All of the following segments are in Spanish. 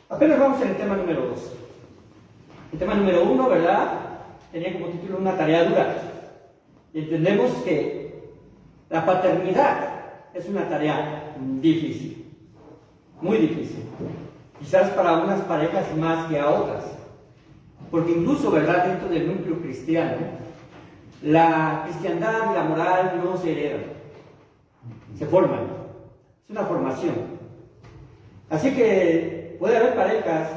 Apenas vamos en el tema número 2. El tema número 1, ¿verdad? Tenía como título una tarea dura. Y entendemos que la paternidad es una tarea difícil, muy difícil. Quizás para unas parejas más que a otras. Porque incluso, ¿verdad?, dentro del núcleo cristiano, la cristiandad y la moral no se heredan, se forman. Es una formación. Así que puede haber parejas,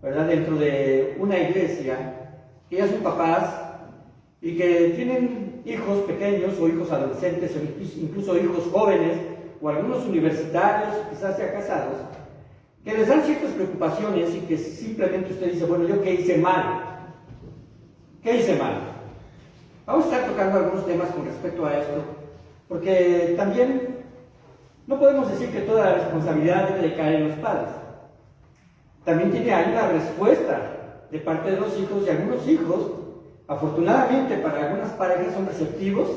¿verdad?, dentro de una iglesia que ya son papás y que tienen hijos pequeños o hijos adolescentes o incluso hijos jóvenes o algunos universitarios, quizás ya casados, que les dan ciertas preocupaciones y que simplemente usted dice, bueno, ¿yo qué hice mal? ¿Qué hice mal? Vamos a estar tocando algunos temas con respecto a esto, porque también no podemos decir que toda la responsabilidad debe de caer en los padres. También hay una respuesta de parte de los hijos, y algunos hijos, afortunadamente para algunas parejas, son receptivos.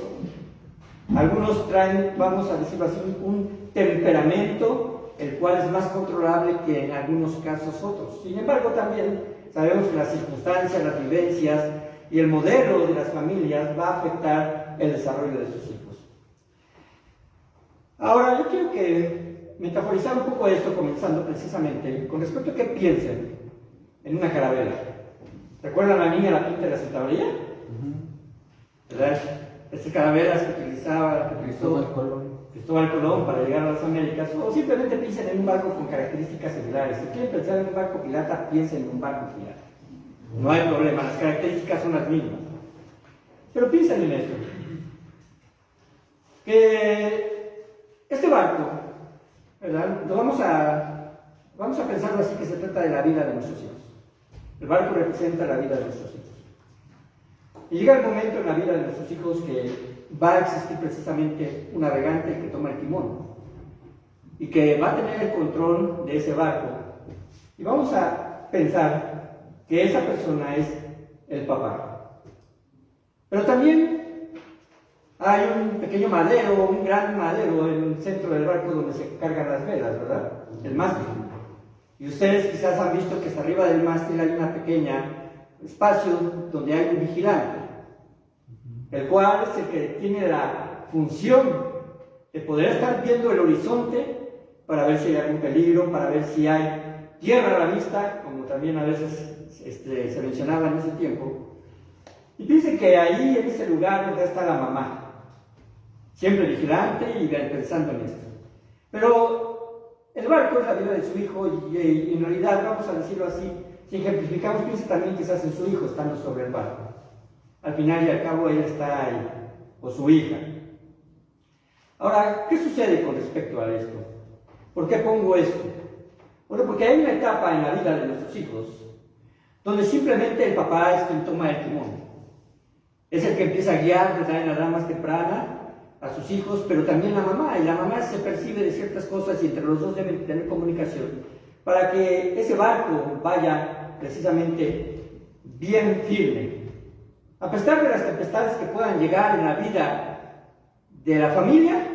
Algunos traen, vamos a decirlo así, un temperamento el cual es más controlable que en algunos casos otros. Sin embargo, también sabemos que las circunstancias, las vivencias y el modelo de las familias va a afectar el desarrollo de sus hijos. Ahora, yo quiero que metaforizar un poco esto, comenzando precisamente con respecto a qué piensen en una carabela. ¿Recuerdan a la niña la pinta de la Santa María? ¿Verdad? Estas carabelas que utilizó Cristóbal Colón para llegar a las Américas, o simplemente piensen en un barco con características similares. Si quieren pensar en un barco pirata, piensen en un barco pirata. No hay problema, las características son las mismas. Pero piensen en esto. Que este barco, ¿verdad?, vamos a pensarlo así, que se trata de la vida de nuestros hijos. El barco representa la vida de nuestros hijos. Y llega el momento en la vida de nuestros hijos que va a existir precisamente un navegante que toma el timón y que va a tener el control de ese barco. Y vamos a pensar que esa persona es el papá. Pero también hay un pequeño madero, un gran madero en el centro del barco donde se cargan las velas, ¿verdad? El mástil. Y ustedes quizás han visto que hasta arriba del mástil hay una pequeña espacio donde hay un vigilante, el cual es el que tiene la función de poder estar viendo el horizonte para ver si hay algún peligro, para ver si hay tierra a la vista, como también a veces se mencionaba en ese tiempo. Y piensen que ahí, en ese lugar, donde está la mamá, siempre vigilante y pensando en esto. Pero el barco es la vida de su hijo y en realidad, vamos a decirlo así, si ejemplificamos, piensa también quizás en su hijo estando sobre el barco. Al final y al cabo él está ahí, o su hija. Ahora, ¿qué sucede con respecto a esto? ¿Por qué pongo esto? Bueno, porque hay una etapa en la vida de nuestros hijos donde simplemente el papá es quien toma el timón. Es el que empieza a guiar desde la edad más temprana a sus hijos, pero también la mamá. Y la mamá se percibe de ciertas cosas y entre los dos deben tener comunicación para que ese barco vaya precisamente bien firme. A pesar de las tempestades que puedan llegar en la vida de la familia,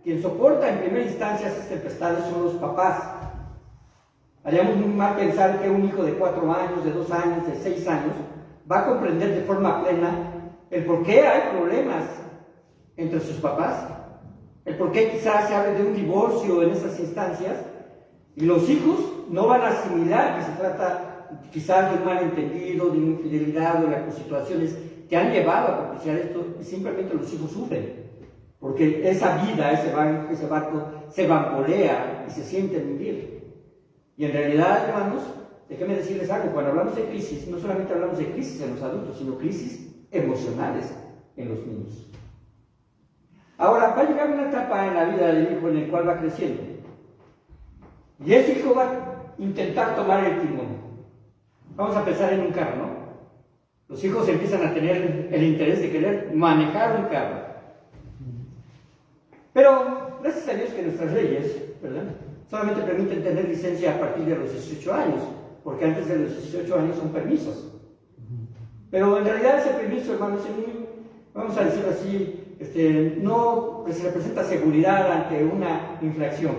quien soporta en primera instancia esas tempestades son los papás. Haríamos muy mal pensar que un hijo de 4 años, de 2 años, de 6 años, va a comprender de forma plena el por qué hay problemas entre sus papás, el por qué quizás se hable de un divorcio en esas instancias, y los hijos no van a asimilar que se trata quizás de un malentendido, de una infidelidad o de las situaciones que han llevado a propiciar esto, y simplemente los hijos sufren, porque esa vida, ese barco se bambolea y se siente hundir. Y en realidad, hermanos, déjenme decirles algo, cuando hablamos de crisis, no solamente hablamos de crisis en los adultos, sino crisis emocionales en los niños. Ahora, va a llegar una etapa en la vida del hijo en el cual va creciendo, y ese hijo va a intentar tomar el timón. Vamos a pensar en un carro, ¿no? Los hijos empiezan a tener el interés de querer manejar un carro. Pero, gracias a Dios que nuestras leyes, ¿verdad?, solamente permiten tener licencia a partir de los 18 años, porque antes de los 18 años son permisos. Pero en realidad ese permiso, hermanos, vamos a decirlo así, no representa seguridad ante una infracción.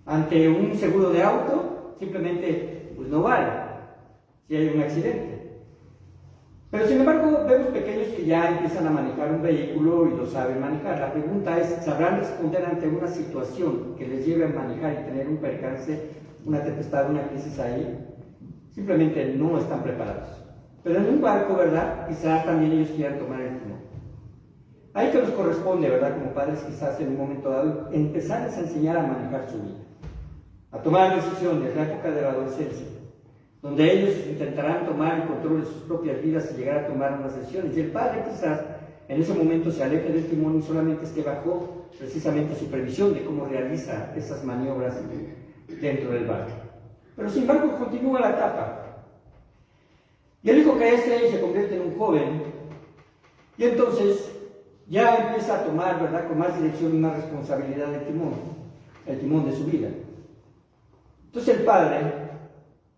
Ante un seguro de auto, simplemente pues no vale si hay un accidente. Pero sin embargo, vemos pequeños que ya empiezan a manejar un vehículo y lo saben manejar. La pregunta es, ¿sabrán responder ante una situación que les lleve a manejar y tener un percance, una tempestad, una crisis ahí? Simplemente no están preparados. Pero en un barco, ¿verdad? Quizás también ellos quieran tomar el timón. Ahí que nos corresponde, ¿verdad? Como padres, quizás en un momento dado, empezarles a enseñar a manejar su vida, a tomar decisiones, la época de la adolescencia, donde ellos intentarán tomar el control de sus propias vidas y llegar a tomar unas decisiones. Y el padre quizás en ese momento se aleje del timón y solamente esté bajo precisamente supervisión de cómo realiza esas maniobras dentro del barco. Pero sin embargo continúa la etapa. Y el hijo crece y se convierte en un joven, y entonces ya empieza a tomar, ¿verdad?, con más dirección y más responsabilidad el timón de su vida. Entonces el padre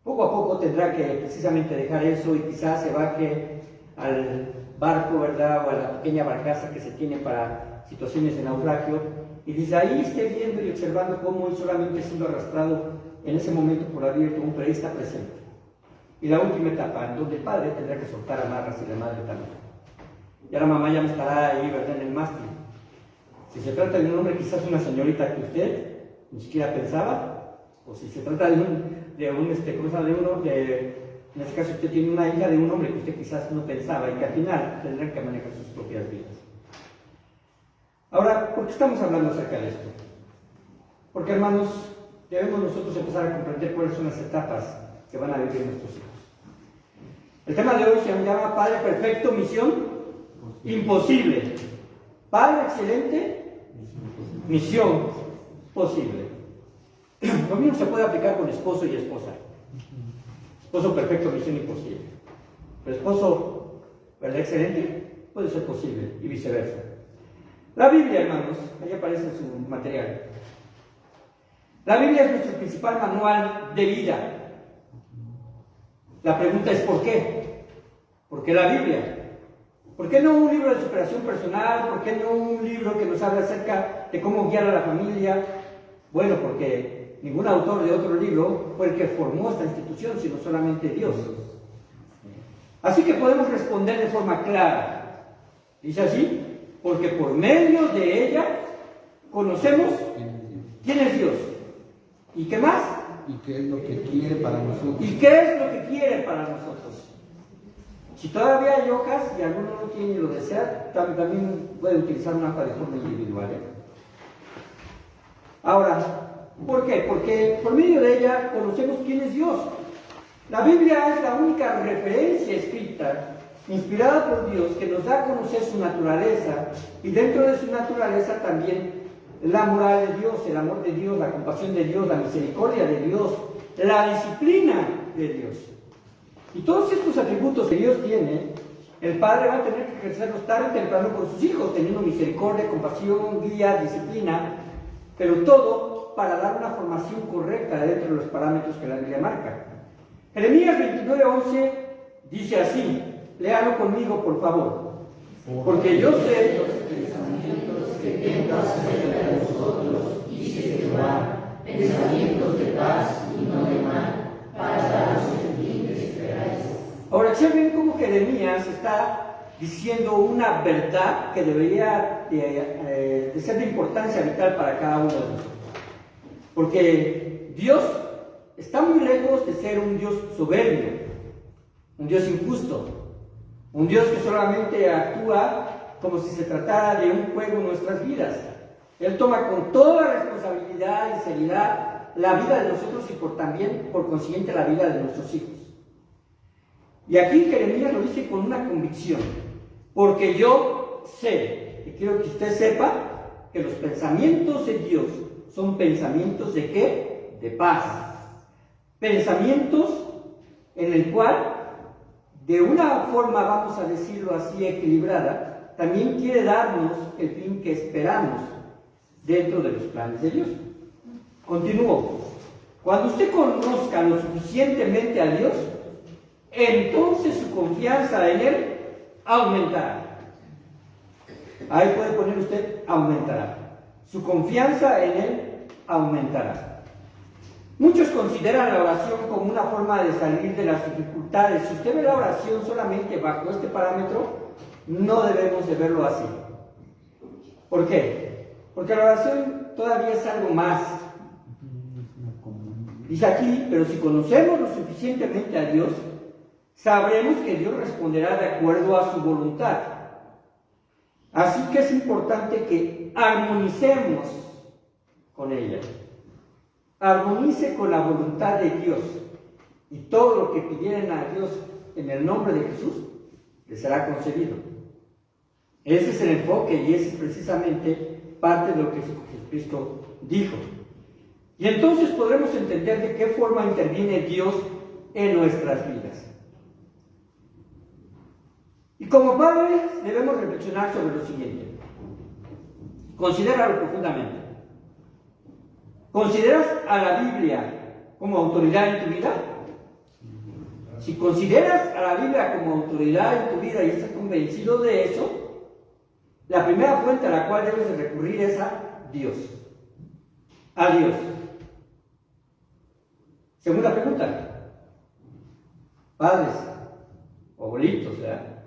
poco a poco tendrá que precisamente dejar eso y quizás se baje al barco, ¿verdad?, o a la pequeña barcaza que se tiene para situaciones de naufragio, y desde ahí esté viendo y observando cómo él solamente siendo arrastrado en ese momento por la vida del timón, pero ahí está presente. Y la última etapa, en donde el padre tendrá que soltar amarras y la madre también. Ya la mamá ya no estará ahí, ¿verdad?, en el mástil. Si se trata de un hombre, quizás una señorita que usted ni siquiera pensaba, o si se trata en este caso usted tiene una hija de un hombre que usted quizás no pensaba y que al final tendrán que manejar sus propias vidas. Ahora, ¿por qué estamos hablando acerca de esto? Porque, hermanos, debemos nosotros empezar a comprender cuáles son las etapas que van a vivir nuestros hijos. El tema de hoy se llama Padre Perfecto, Misión Imposible. Padre Excelente, Misión Posible. Lo mismo se puede aplicar con esposo y esposa. Esposo perfecto, misión imposible. Pero esposo, ¿verdad?, excelente, puede ser posible y viceversa. La Biblia, hermanos, ahí aparece en su material. La Biblia es nuestro principal manual de vida. La pregunta es ¿por qué? ¿Por qué la Biblia? ¿Por qué no un libro de superación personal? ¿Por qué no un libro que nos habla acerca de cómo guiar a la familia? Bueno, porque ningún autor de otro libro fue el que formó esta institución, sino solamente Dios. Así que podemos responder de forma clara. Dice así, porque por medio de ella conocemos quién es Dios. ¿Y qué más? ¿Y qué es lo que quiere para nosotros? ¿Y qué es lo que quiere para nosotros? Si todavía hay hojas y alguno no tiene y lo desea, también puede utilizar una hoja de forma individual. Ahora, ¿por qué? Porque por medio de ella conocemos quién es Dios. La Biblia es la única referencia escrita, inspirada por Dios, que nos da a conocer su naturaleza, y dentro de su naturaleza también la moral de Dios, el amor de Dios, la compasión de Dios, la misericordia de Dios, la disciplina de Dios. Y todos estos atributos que Dios tiene, el Padre va a tener que ejercerlos tarde o temprano con sus hijos, teniendo misericordia, compasión, guía, disciplina, pero todo para dar una formación correcta dentro de los parámetros que la Biblia marca. Jeremías 29:11 dice así, léalo conmigo por favor, porque yo sé los pensamientos que tengo acerca de vosotros, dice Jehová, pensamientos de paz y no de mal, para daros el fin que esperáis. Ahora, observen cómo Jeremías está diciendo una verdad que debería de ser de importancia vital para cada uno de nosotros. Porque Dios está muy lejos de ser un Dios soberbio, un Dios injusto, un Dios que solamente actúa como si se tratara de un juego en nuestras vidas. Él toma con toda responsabilidad y seriedad la vida de nosotros y también, por consiguiente, la vida de nuestros hijos. Y aquí Jeremías lo dice con una convicción, porque yo sé, y quiero que usted sepa, que los pensamientos de Dios son pensamientos ¿de qué? De paz. Pensamientos en el cual, de una forma, vamos a decirlo así, equilibrada, también quiere darnos el fin que esperamos dentro de los planes de Dios. Continúo. Cuando usted conozca lo suficientemente a Dios, entonces su confianza en Él aumentará. Ahí puede poner usted aumentará. Su confianza en Él aumentará. Muchos consideran la oración como una forma de salir de las dificultades. Si usted ve la oración solamente bajo este parámetro, no debemos de verlo así. ¿Por qué? Porque la oración todavía es algo más. Dice aquí, pero si conocemos lo suficientemente a Dios, sabremos que Dios responderá de acuerdo a su voluntad. Así que es importante que armonicemos con ella. Armonice con la voluntad de Dios. Y todo lo que pidieran a Dios en el nombre de Jesús, les será concedido. Ese es el enfoque y ese es precisamente parte de lo que Jesucristo dijo. Y entonces podremos entender de qué forma interviene Dios en nuestras vidas. Y como padres debemos reflexionar sobre lo siguiente. Considéralo profundamente. ¿Consideras a la Biblia como autoridad en tu vida? Si consideras a la Biblia como autoridad en tu vida y estás convencido de eso, la primera fuente a la cual debes de recurrir es a Dios. A Dios. Segunda pregunta. Padres, abuelitos, ¿verdad?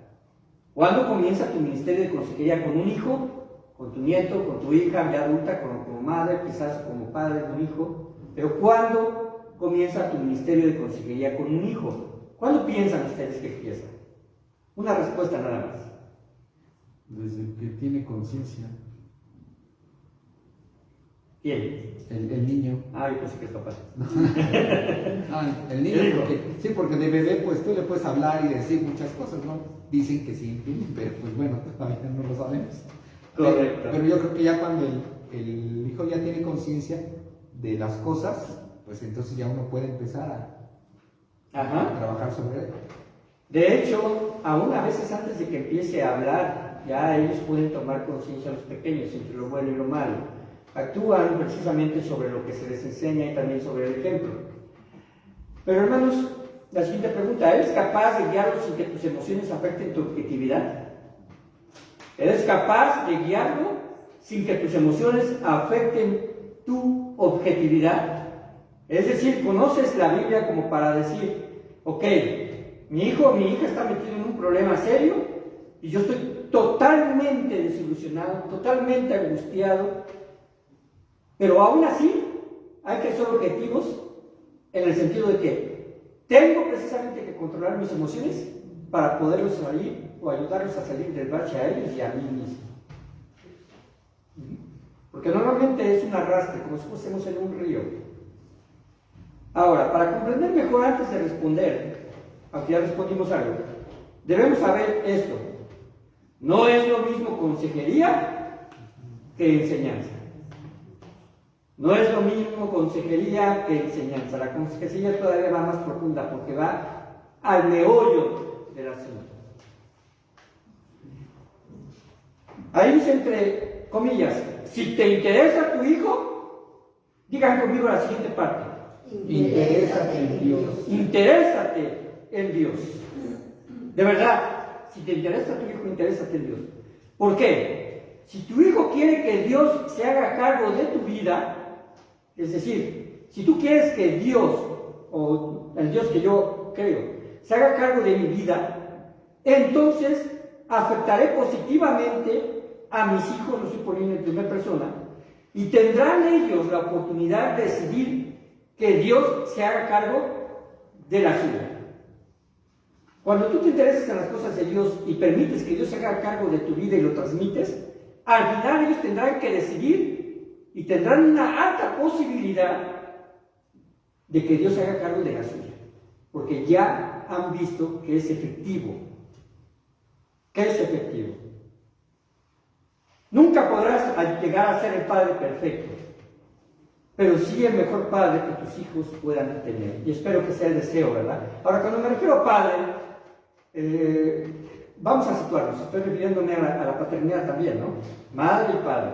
¿Cuándo comienza tu ministerio de consejería con un hijo, con tu nieto, con tu hija ya adulta, como madre, quizás como padre de un hijo? Pero ¿cuándo comienza tu ministerio de consejería con un hijo? ¿Cuándo piensan ustedes que empieza? Una respuesta nada más. Desde que tiene conciencia. ¿Quién? El niño. Ah, yo pensé que es papá. El niño, porque de bebé pues tú le puedes hablar y decir muchas cosas, ¿no? Dicen que sí, pero pues bueno, todavía no lo sabemos. Correcto. Pero yo creo que ya cuando el hijo ya tiene conciencia de las cosas, pues entonces ya uno puede empezar a trabajar sobre él. De hecho, aún a veces antes de que empiece a hablar, ya ellos pueden tomar conciencia, los pequeños, entre lo bueno y lo malo. Actúan precisamente sobre lo que se les enseña y también sobre el ejemplo. Pero hermanos, la siguiente pregunta: ¿eres capaz de guiarlo sin que tus emociones afecten tu objetividad? ¿Eres capaz de guiarlo sin que tus emociones afecten tu objetividad? Es decir, conoces la Biblia como para decir, ok, mi hijo o mi hija está metido en un problema serio y yo estoy totalmente desilusionado, totalmente angustiado, pero aún así hay que ser objetivos en el sentido de que tengo precisamente que controlar mis emociones para poderlos salir o ayudarlos a salir del bache a ellos y a mí mismo. Porque normalmente es un arrastre, como si fuésemos en un río. Ahora, para comprender mejor antes de responder, aunque ya respondimos algo, debemos saber esto. No es lo mismo consejería que enseñanza. No es lo mismo consejería que enseñanza. La consejería todavía va más profunda porque va al meollo del asunto. Ahí dice entre comillas, si te interesa tu hijo, digan conmigo la siguiente parte. Interésate en Dios. Interésate en Dios. De verdad, si te interesa tu hijo, interésate en Dios. ¿Por qué? Si tu hijo quiere que Dios se haga cargo de tu vida, es decir, si tú quieres que Dios, o el Dios que yo creo, se haga cargo de mi vida, entonces afectaré positivamente a mis hijos, lo estoy poniendo en primera persona, y tendrán ellos la oportunidad de decidir que Dios se haga cargo de la suya. Cuando tú te interesas en las cosas de Dios y permites que Dios se haga cargo de tu vida y lo transmites, al final ellos tendrán que decidir y tendrán una alta posibilidad de que Dios se haga cargo de la suya, porque ya han visto que es efectivo. ¿Qué es efectivo? Nunca podrás llegar a ser el padre perfecto, pero sí el mejor padre que tus hijos puedan tener. Y espero que sea el deseo, ¿verdad? Ahora, cuando me refiero a padre, vamos a situarnos. Estoy refiriéndome a la paternidad también, ¿no? Madre y padre.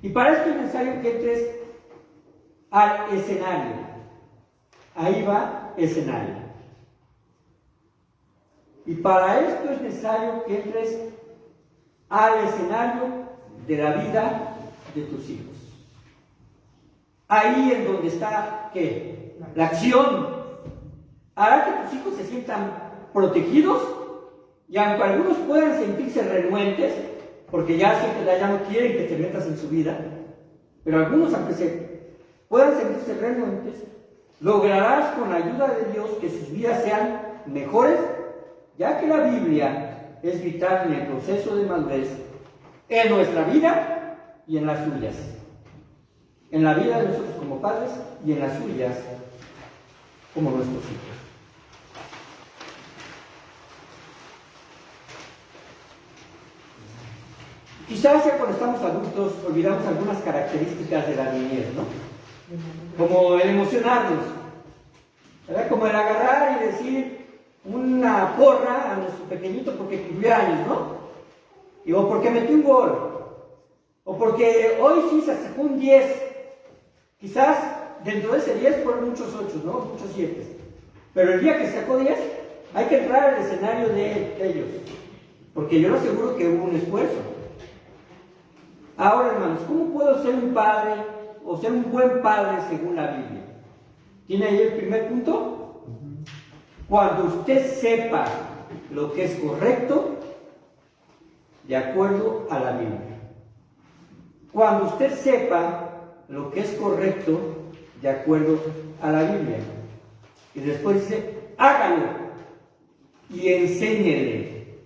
Y para esto es necesario que entres al escenario. Ahí va escenario. Y para esto es necesario que entres al escenario de la vida de tus hijos. ahí en donde está, ¿qué? La acción. Hará que tus hijos se sientan protegidos, y aunque algunos puedan sentirse renuentes, porque ya no quieren que te metas en su vida, pero algunos, aunque puedan sentirse renuentes, lograrás con la ayuda de Dios que sus vidas sean mejores, ya que la Biblia es vital en el proceso de madurez en nuestra vida y en las suyas. En la vida de nosotros como padres y en las suyas como nuestros hijos. Quizás ya cuando estamos adultos olvidamos algunas características de la niñez, ¿no? Como el emocionarnos, ¿verdad? Como el agarrar y decir una porra a nuestro pequeñito porque cumplió años, ¿no? O porque metió un gol, o porque hoy sí se sacó un 10. Quizás dentro de ese 10 fueron muchos 8, ¿no? Muchos 7. Pero el día que sacó 10, hay que entrar al escenario de ellos, porque yo les aseguro que hubo un esfuerzo. Ahora, hermanos, ¿cómo puedo ser un padre o ser un buen padre según la Biblia? ¿Tiene ahí el primer punto? Cuando usted sepa lo que es correcto de acuerdo a la Biblia. Cuando usted sepa lo que es correcto de acuerdo a la Biblia. Y después dice, hágalo y enséñele.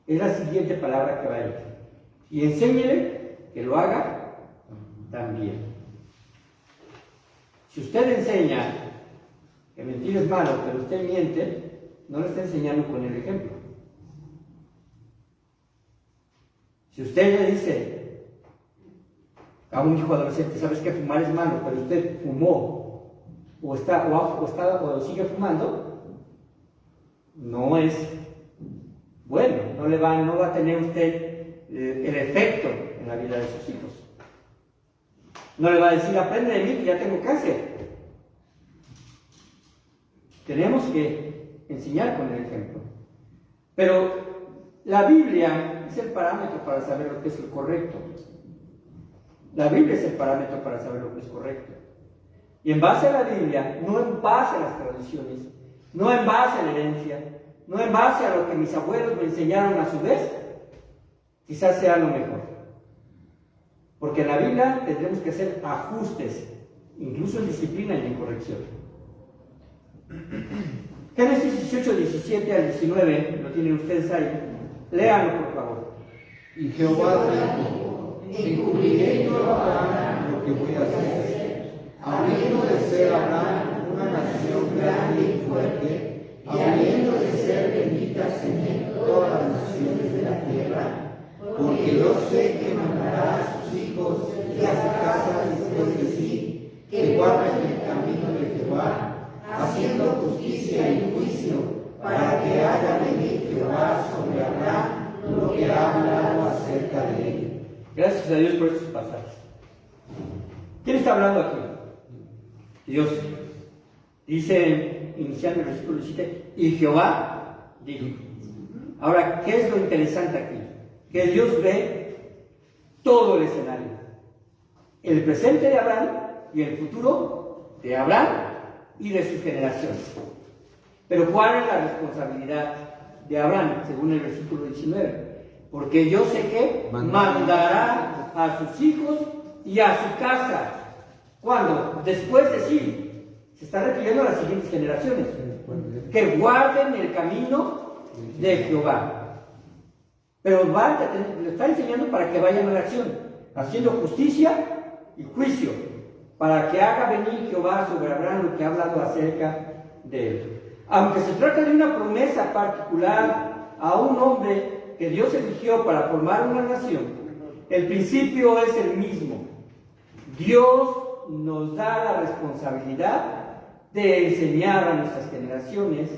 Es la siguiente palabra que va a ir. Y enséñele que lo haga también. Si usted enseña que mentir es malo, pero usted miente, no le está enseñando con el ejemplo. Si usted le dice a un hijo adolescente, sabes que fumar es malo, pero usted fumó o sigue fumando, no es bueno, no va a tener usted el efecto en la vida de sus hijos. No le va a decir, aprende de mí que ya tengo cáncer. Tenemos que enseñar con el ejemplo. Pero la Biblia es el parámetro para saber lo que es lo correcto. La Biblia es el parámetro para saber lo que es correcto. Y en base a la Biblia, no en base a las tradiciones, no en base a la herencia, no en base a lo que mis abuelos me enseñaron a su vez, quizás sea lo mejor. Porque en la Biblia tendremos que hacer ajustes, incluso en disciplina y en corrección. Génesis 18, 17 al 19, lo tienen ustedes ahí. Léanlo, por favor. Y Jehová dijo, encubriré yo a Abraham lo que voy a hacer, habiendo de ser Abraham una nación grande y fuerte, habiendo de ser benditas en él todas las naciones de la tierra, porque yo sé que mandará a sus hijos y a su casa después de sí, que guarden el camino de Jehová, haciendo justicia y juicio, para que haga venir Jehová sobre Abraham lo que ha hablado acerca de él. Gracias a Dios por estos pasajes. ¿Quién está hablando aquí? Dios. Dice, iniciando el versículo 17, y Jehová dijo. Ahora, ¿qué es lo interesante aquí? Que Dios ve todo el escenario. El presente de Abraham y el futuro de Abraham y de sus generaciones. Pero ¿cuál es la responsabilidad de Abraham, según el versículo 19? Porque yo sé que mandará a sus hijos y a su casa. ¿Cuándo? Después de sí. Se está refiriendo a las siguientes generaciones. Que guarden el camino de Jehová. Pero le está enseñando para que vayan a la acción, haciendo justicia y juicio, para que haga venir Jehová sobre Abraham lo que ha hablado acerca de él. Aunque se trata de una promesa particular a un hombre que Dios eligió para formar una nación, el principio es el mismo. Dios nos da la responsabilidad de enseñar a nuestras generaciones,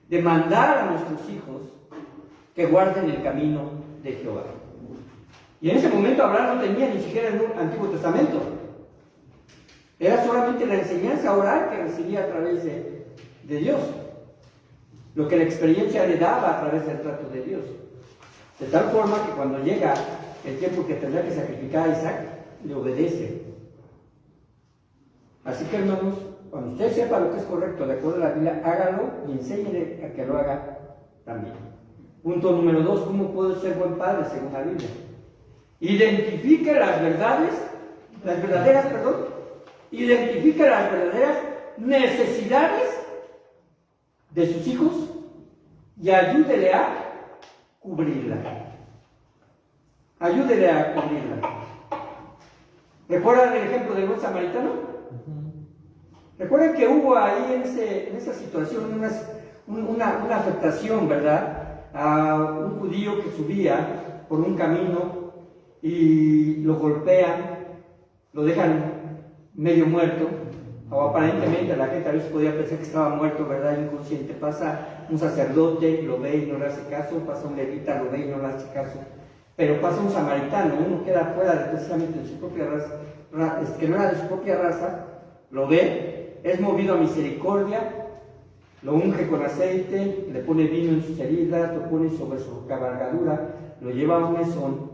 de mandar a nuestros hijos que guarden el camino de Jehová. Y en ese momento Abraham no tenía ni siquiera el Antiguo Testamento. Era solamente la enseñanza oral que recibía a través de Dios. Lo que la experiencia le daba a través del trato de Dios. De tal forma que cuando llega el tiempo que tendrá que sacrificar a Isaac, le obedece. Así que, hermanos, cuando usted sepa lo que es correcto de acuerdo a la Biblia, hágalo y enséñele a que lo haga también. Punto número 2, ¿cómo puedo ser buen padre según la Biblia? Identifica las verdaderas necesidades de sus hijos y ayúdele a cubrirla. Ayúdele a cubrirla. ¿Recuerdan el ejemplo del buen samaritano? Recuerden que hubo ahí en esa situación una afectación, ¿verdad? A un judío que subía por un camino y lo golpean, lo dejan medio muerto, o aparentemente la gente a veces podía pensar que estaba muerto, ¿verdad? Inconsciente. Pasa un sacerdote, lo ve y no le hace caso, pasa un levita, lo ve y no le hace caso, pero pasa un samaritano, uno queda fuera precisamente de su propia raza, que no era de su propia raza, lo ve, es movido a misericordia, lo unge con aceite, le pone vino en sus heridas, lo pone sobre su cabalgadura, lo lleva a un mesón,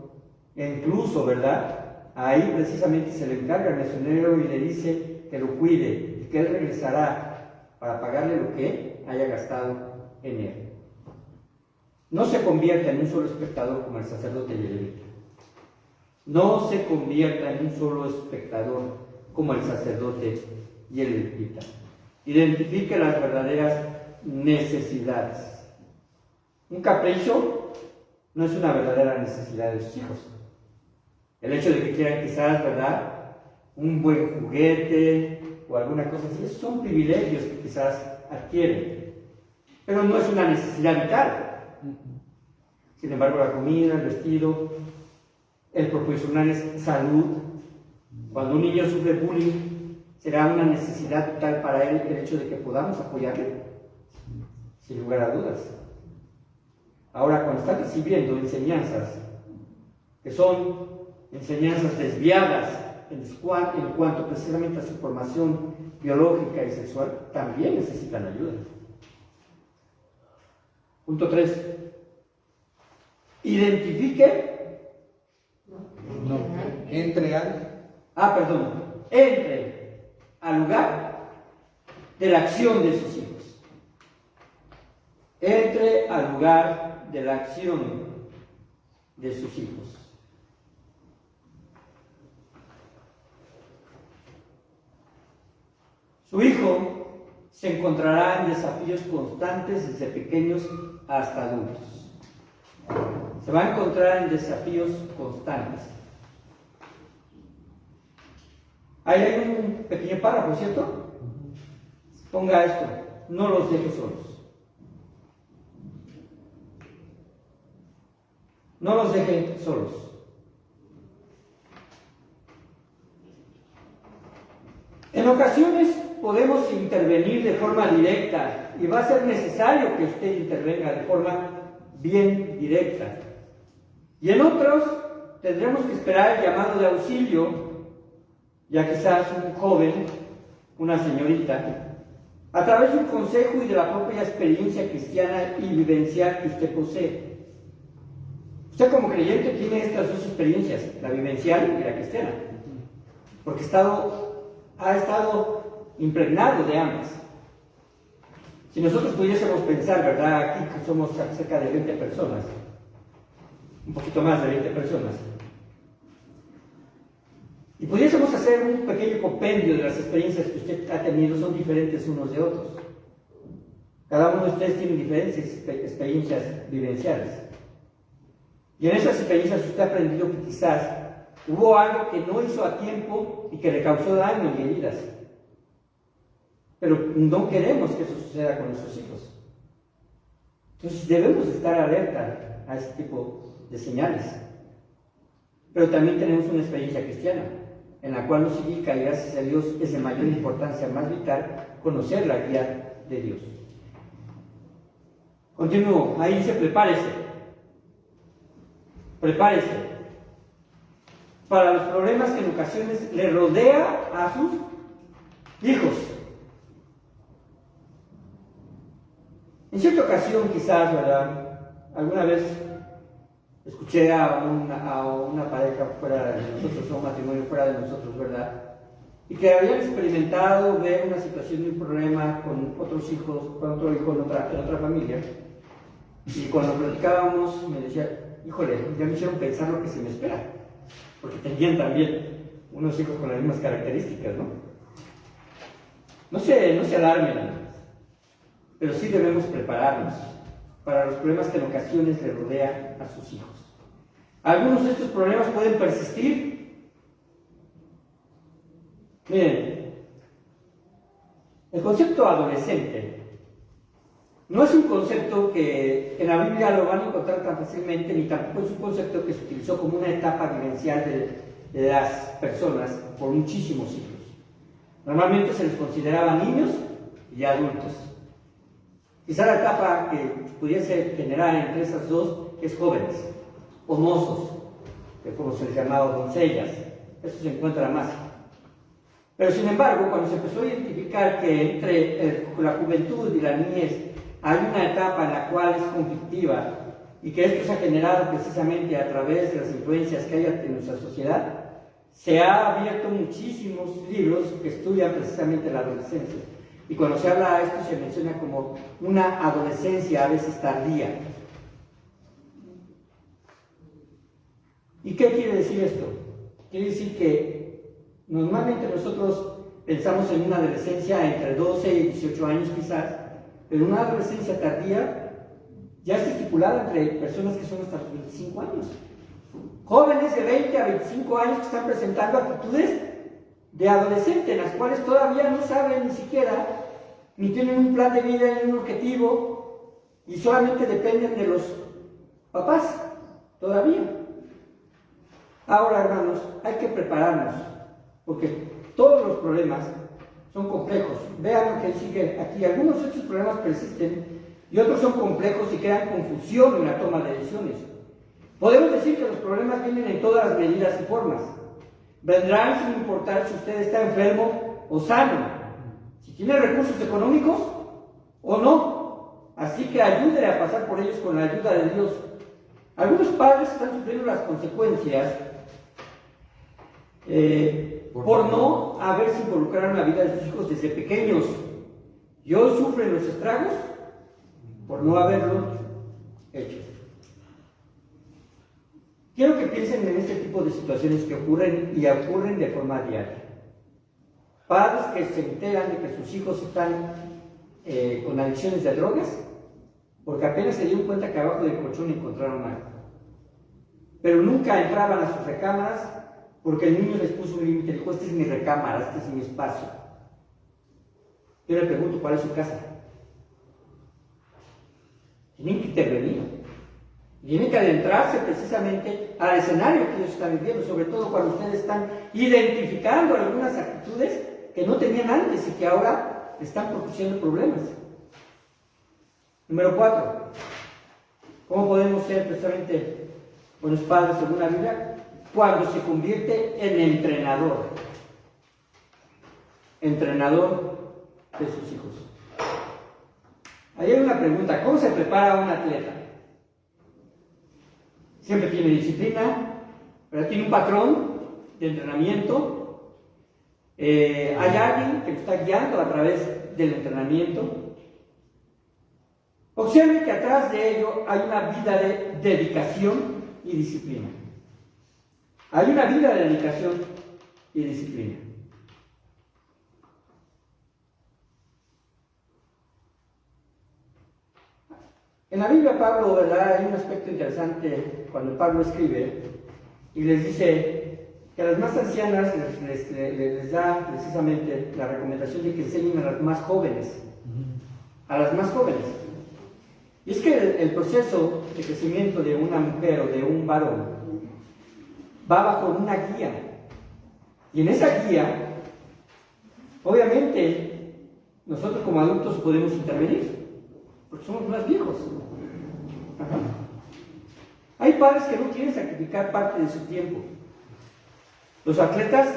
e incluso, ¿verdad? Ahí precisamente se le encarga al mesonero y le dice que lo cuide y que él regresará para pagarle lo que haya gastado en él. No se convierta en un solo espectador como el sacerdote y el levita. No se convierta en un solo espectador como el sacerdote y el levita. Identifique las verdaderas necesidades. Un capricho no es una verdadera necesidad de sus hijos. El hecho de que quieran quizás, ¿verdad?, un buen juguete o alguna cosa así, esos son privilegios que quizás adquieren, pero no es una necesidad vital. Sin embargo, la comida, el vestido, el proporcionarles salud. Cuando un niño sufre bullying, será una necesidad vital para él el hecho de que podamos apoyarle, sin lugar a dudas. Ahora, cuando está recibiendo enseñanzas que son enseñanzas desviadas en cuanto precisamente a su formación biológica y sexual, también necesitan ayuda. Punto 3. Identifique. Entre al lugar de la acción de sus hijos. Entre al lugar de la acción de sus hijos. Su hijo se encontrará en desafíos constantes desde pequeños hasta adultos. Se va a encontrar en desafíos constantes. Ahí hay un pequeño párrafo, ¿cierto? Ponga esto: no los deje solos. No los deje solos. En ocasiones podemos intervenir de forma directa y va a ser necesario que usted intervenga de forma bien directa. Y en otros tendremos que esperar el llamado de auxilio, ya quizás un joven, una señorita, a través de un consejo y de la propia experiencia cristiana y vivencial que usted posee. Usted como creyente tiene estas dos experiencias, la vivencial y la cristiana, porque ha estado impregnado de ambas. Si nosotros pudiésemos pensar, ¿verdad?, aquí que somos cerca de 20 personas, un poquito más de 20 personas, y pudiésemos hacer un pequeño compendio de las experiencias que usted ha tenido, son diferentes unos de otros. Cada uno de ustedes tiene diferentes experiencias vivenciales. Y en esas experiencias usted ha aprendido que quizás hubo algo que no hizo a tiempo y que le causó daño y heridas. Pero no queremos que eso suceda con nuestros hijos. Entonces debemos estar alerta a este tipo de señales. Pero también tenemos una experiencia cristiana, en la cual nos indica, y gracias a Dios es de mayor importancia, más vital, conocer la guía de Dios. Continúo, ahí dice: prepárese para los problemas que en ocasiones le rodea a sus hijos. En cierta ocasión, quizás, ¿verdad?, alguna vez escuché a una pareja fuera de nosotros, a un matrimonio fuera de nosotros, ¿verdad?, y que habían experimentado ver una situación de un problema con otros hijos, con otro hijo en otra familia. Y cuando platicábamos me decía, híjole, ya me hicieron pensar lo que se me espera, porque tenían también unos hijos con las mismas características, ¿no? No se alarmen, pero sí debemos prepararnos para los problemas que en ocasiones le rodean a sus hijos. Algunos de estos problemas pueden persistir. Miren, el concepto adolescente no es un concepto que en la Biblia lo van a encontrar tan fácilmente, ni tampoco es un concepto que se utilizó como una etapa vivencial de las personas por muchísimos siglos. Normalmente se les consideraba niños y adultos. Quizá la etapa que pudiese generar entre esas dos es jóvenes o mozos, que como se les llamaba doncellas. Eso se encuentra más. Pero sin embargo, cuando se empezó a identificar que entre la juventud y la niñez hay una etapa en la cual es conflictiva y que esto se ha generado precisamente a través de las influencias que hay en nuestra sociedad, se ha abierto muchísimos libros que estudian precisamente la adolescencia. Y cuando se habla de esto se menciona como una adolescencia a veces tardía. ¿Y qué quiere decir esto? Quiere decir que normalmente nosotros pensamos en una adolescencia entre 12 y 18 años quizás, pero una adolescencia tardía ya está estipulada entre personas que son hasta los 25 años. Jóvenes de 20 a 25 años que están presentando actitudes de adolescente, en las cuales todavía no saben ni siquiera, ni tienen un plan de vida ni un objetivo, y solamente dependen de los papás, todavía. Ahora, hermanos, hay que prepararnos, porque todos los problemas son complejos. Vean lo que sigue aquí. Algunos de estos problemas persisten y otros son complejos y crean confusión en la toma de decisiones. Podemos decir que los problemas vienen en todas las medidas y formas. Vendrán sin importar si usted está enfermo o sano, si tiene recursos económicos o no. Así que ayúdele a pasar por ellos con la ayuda de Dios. Algunos padres están sufriendo las consecuencias por no haberse involucrado en la vida de sus hijos desde pequeños. Y hoy sufren los estragos por no haberlo hecho. Quiero que piensen en este tipo de situaciones que ocurren y ocurren de forma diaria. Padres que se enteran de que sus hijos están con adicciones de drogas, porque apenas se dieron cuenta que abajo del colchón encontraron algo. Pero nunca entraban a sus recámaras porque el niño les puso un límite, dijo, esta es mi recámara, este es mi espacio. Yo le pregunto, ¿cuál es su casa? Tienen que intervenir. Tienen que adentrarse precisamente al escenario que ellos están viviendo, sobre todo cuando ustedes están identificando algunas actitudes que no tenían antes y que ahora están produciendo problemas. Número 4. ¿Cómo podemos ser precisamente buenos padres según la Biblia? Cuando se convierte en entrenador de sus hijos. Ahí hay una pregunta, ¿cómo se prepara un atleta? Siempre tiene disciplina, pero tiene un patrón de entrenamiento, hay alguien que lo está guiando a través del entrenamiento. Observe que atrás de ello hay una vida de dedicación y disciplina. Hay una vida de dedicación y disciplina. En la Biblia, Pablo, ¿verdad? Hay un aspecto interesante cuando Pablo escribe y les dice que a las más ancianas les da precisamente la recomendación de que enseñen a las más jóvenes. A las más jóvenes. Y es que el proceso de crecimiento de una mujer o de un varón va bajo una guía. Y en esa guía, obviamente, nosotros como adultos podemos intervenir, porque somos más viejos. Ajá. Hay padres que no quieren sacrificar parte de su tiempo. Los atletas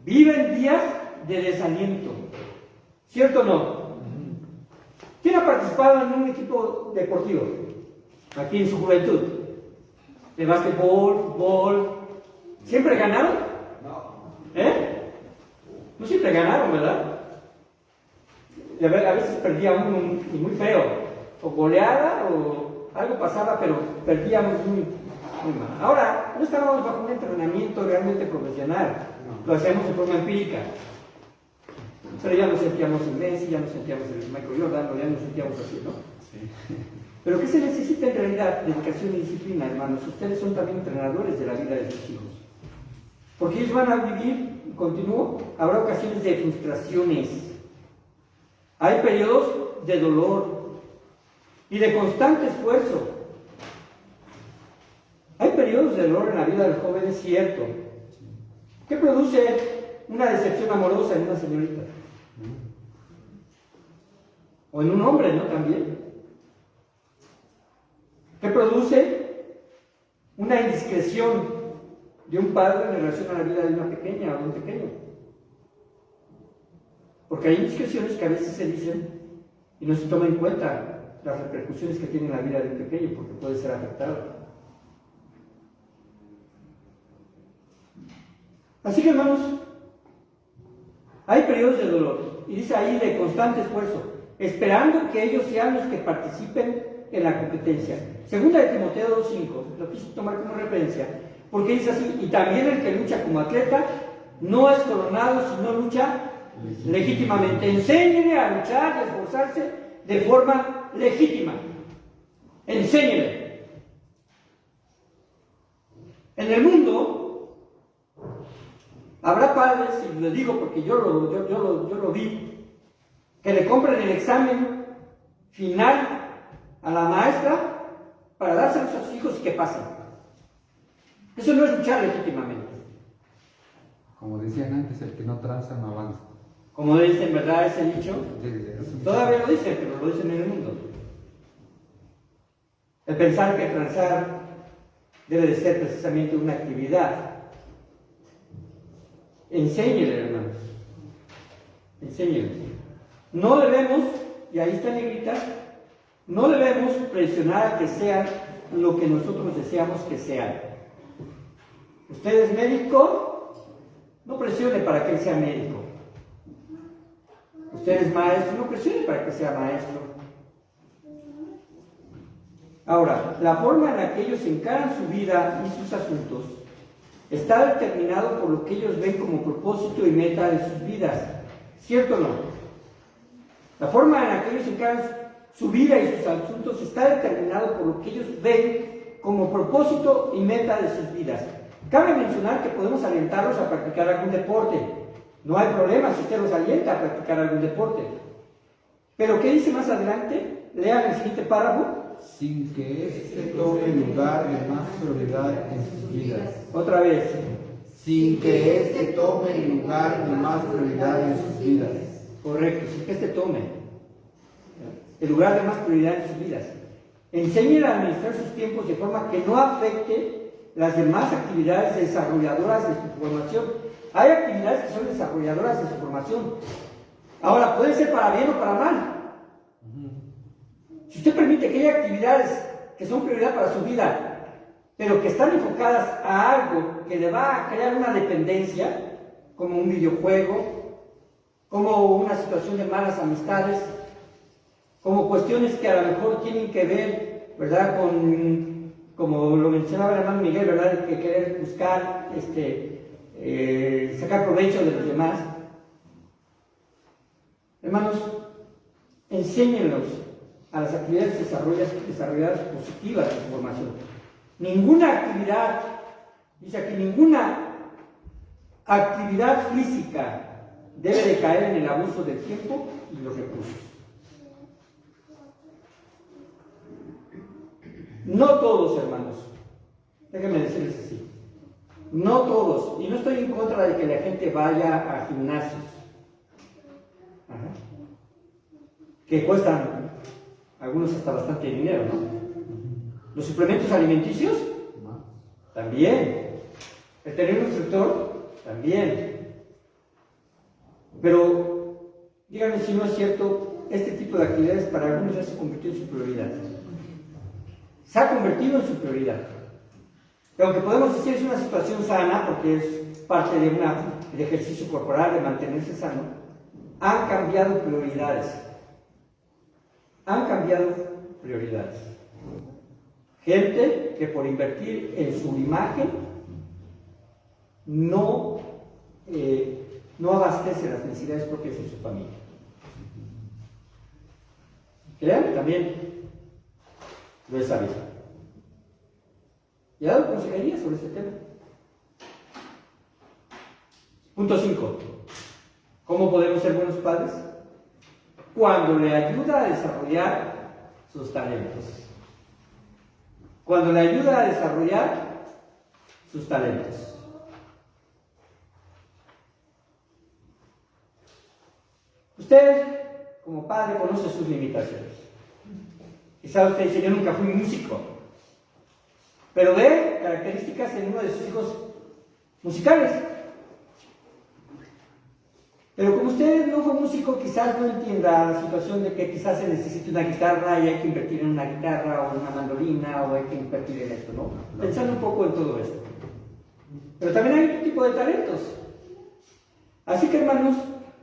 viven días de desaliento. ¿Cierto o no? ¿Quién ha participado en un equipo deportivo? Aquí en su juventud. ¿De básquetbol, fútbol? ¿Siempre ganaron? No. ¿Eh? No siempre ganaron, ¿verdad? Y a veces perdía uno y muy feo, o goleada, o algo pasaba, pero perdíamos muy mal. Ahora, no estábamos bajo un entrenamiento realmente profesional, lo hacíamos de forma empírica. Pero ya nos sentíamos en Messi, ya nos sentíamos en Michael Jordan, ya nos sentíamos así, ¿no? Sí. Pero ¿qué se necesita en realidad? Dedicación y disciplina, hermanos. Ustedes son también entrenadores de la vida de sus hijos. Porque ellos van a vivir, y continúo, habrá ocasiones de frustraciones. Hay periodos de dolor y de constante esfuerzo. Hay periodos de dolor en la vida del joven, es cierto. ¿Qué produce una decepción amorosa en una señorita? O en un hombre, ¿no? También. ¿Qué produce una indiscreción de un padre en relación a la vida de una pequeña o de un pequeño? Porque hay indiscreciones que a veces se dicen y no se toma en cuenta las repercusiones que tiene en la vida de un pequeño, porque puede ser afectado. Así que, hermanos, hay periodos de dolor, y dice ahí de constante esfuerzo, esperando que ellos sean los que participen en la competencia. Segunda de Timoteo 2:5, lo quise tomar como referencia, porque dice así: y también el que lucha como atleta no es coronado, sino lucha legítimamente. Enséñele a luchar y a esforzarse de forma legítima. Enséñele. En el mundo habrá padres, y lo digo porque yo lo vi, que le compran el examen final a la maestra para dárselos a sus hijos y que pasen. Eso no es luchar legítimamente. Como decían antes, el que no tranza no avanza. Como dicen, ¿verdad? Ese dicho. Todavía lo dicen, pero lo dicen en el mundo. El pensar que transar debe de ser precisamente una actividad. Enséñele, hermanos. Enséñele. No debemos, y ahí está en negrita, no debemos presionar a que sean lo que nosotros deseamos que sean. Usted es médico, no presione para que él sea médico. Usted es maestro, no presione para que sea maestro. Ahora, la forma en la que ellos encaran su vida y sus asuntos está determinado por lo que ellos ven como propósito y meta de sus vidas. ¿Cierto o no? La forma en la que ellos encaran su vida y sus asuntos está determinado por lo que ellos ven como propósito y meta de sus vidas. Cabe mencionar que podemos alentarlos a practicar algún deporte. No hay problema si usted los alienta a practicar algún deporte. Pero ¿qué dice más adelante? Lean el siguiente párrafo. Sin que éste tome lugar de más prioridad en sus vidas. Otra vez. Sin que éste tome lugar de más prioridad en sus vidas. Correcto, sin que éste tome el lugar de más prioridad en sus vidas. Enséñele a administrar sus tiempos de forma que no afecte las demás actividades desarrolladoras de su formación. Hay actividades que son desarrolladoras de su formación. Ahora, puede ser para bien o para mal. Si usted permite que haya actividades que son prioridad para su vida, pero que están enfocadas a algo que le va a crear una dependencia, como un videojuego, como una situación de malas amistades, como cuestiones que a lo mejor tienen que ver, ¿verdad?, con, como lo mencionaba el hermano Miguel, ¿verdad?, que querer buscar, sacar provecho de los demás. Hermanos, enséñenlos a las actividades desarrolladas positivas de su formación. Ninguna actividad, dice aquí, ninguna actividad física debe de caer en el abuso del tiempo y los recursos. No todos, hermanos, déjenme decirles así, no todos, y no estoy en contra de que la gente vaya a gimnasios, que cuestan algunos hasta bastante dinero, ¿no? Los suplementos alimenticios, también. El tener un instructor, también. Pero, díganme si no es cierto, este tipo de actividades para algunos ya se convirtió en su prioridad. Se ha convertido en su prioridad. que aunque podemos decir es una situación sana, porque es parte de de ejercicio corporal, de mantenerse sano, han cambiado prioridades. Han cambiado prioridades. Gente que por invertir en su imagen no abastece las necesidades propias de su familia. Créanme, también lo he sabido. Y he dado consejería sobre este tema. Punto 5. ¿Cómo podemos ser buenos padres? Cuando le ayuda a desarrollar sus talentos. Cuando le ayuda a desarrollar sus talentos. Usted, como padre, conoce sus limitaciones. Quizá usted dice, yo nunca fui músico, pero ve características en uno de sus hijos musicales. Pero como usted no fue músico, quizás no entienda la situación de que quizás se necesite una guitarra y hay que invertir en una guitarra o en una mandolina o hay que invertir en esto, ¿no? Pensando un poco en todo esto. Pero también hay otro tipo de talentos. Así que, hermanos,